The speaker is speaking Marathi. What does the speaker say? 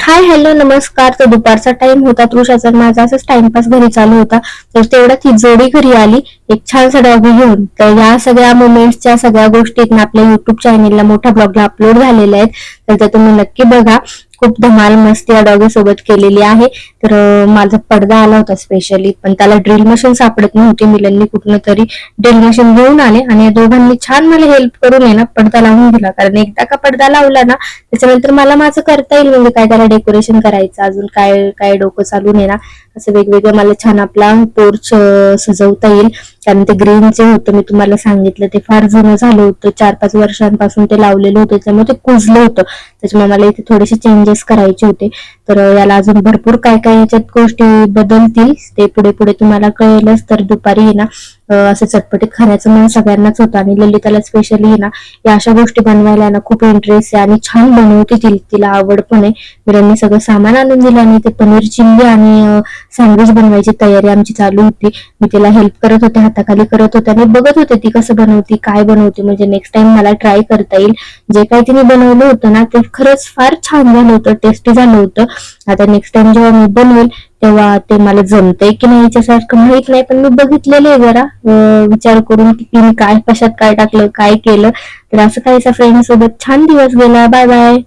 हाय हॅलो नमस्कार. तो दुपारचा टाइम होता, तृषाचा आणि माझा असंच टाइमपास घरी चालू होता. तर तेवढ्यात ही जोडी घरी आली, एक छानसा डॉगी घेऊन. तर या सगळ्या मोमेंट्सच्या सगळ्या गोष्टी ना आपल्या युट्यूब चॅनेलला मोठ्या ब्लॉगला अपलोड झालेल्या आहेत. तर ते तुम्ही नक्की बघा. खूप धमाल मस्ती या डॉगी सोबत केलेली आहे. तर माझा पडदा आला होता स्पेशली, पण त्याला ड्रिल मशीन सापडत नव्हती. मिलननी कुठनं तरी ड्रिल मशीन घेऊन आले आणि या दोघांनी छान मला हेल्प करून आहे ना पडदा लावून दिला. कारण एकदा का पडदा लावला ना, त्याच्यानंतर मला माझं करता येईल. म्हणजे काय त्याला डेकोरेशन करायचं, अजून काय काय डोकं चालून आहे ना, असं वेगवेगळं मला छान आपला पोर्च सजवता येईल. कारण ते ग्रीनचे होतं, मी तुम्हाला सांगितलं ते फार जुनं झालं होतं. 4-5 वर्षांपासून ते लावलेलं होतं, त्यामुळे ते कुजलं होतं. त्याच्यामुळे मला इथे थोडेसे चेंजेस करायचे होते. तर याला अजून भरपूर काय काय याच्यात गोष्टी बदलतील, ते पुढे पुढे तुम्हाला कळेलच. तर दुपारी आहे ना असं चटपटीत खाण्याचं मन सगळ्यांनाच होतं आणि ललिताला स्पेशली आहे ना या अशा गोष्टी बनवायला ना खूप इंटरेस्ट आहे आणि छान बनवते तिला आवड पण आहे. मी सगळं सामान आणून दिलं आणि ते पनीर चिल्ली आणि सँडविच बनवायची तयारी आमची चालू होती. मी तिला हेल्प करत होते, हाताखाली करत होते आणि बघत होते ती कसं बनवते, काय बनवते, म्हणजे नेक्स्ट टाइम मला ट्राय करता येईल. जे काही तिने बनवलं होतं ना ते खरंच फार छान झालं होतं, टेस्टी झालं होतं. आता नेक्स्ट टाइम जेव्हा मी बनवेल तेव्हा ते मला जमतंय की नाही याच्यासारखं माहित नाही, पण मी बघितलेलं आहे जरा विचार करून की तिने काय कशात काय टाकलं, काय केलं. तर असं काहीसा फ्रेंड सोबत छान दिवस गेला. Bye bye.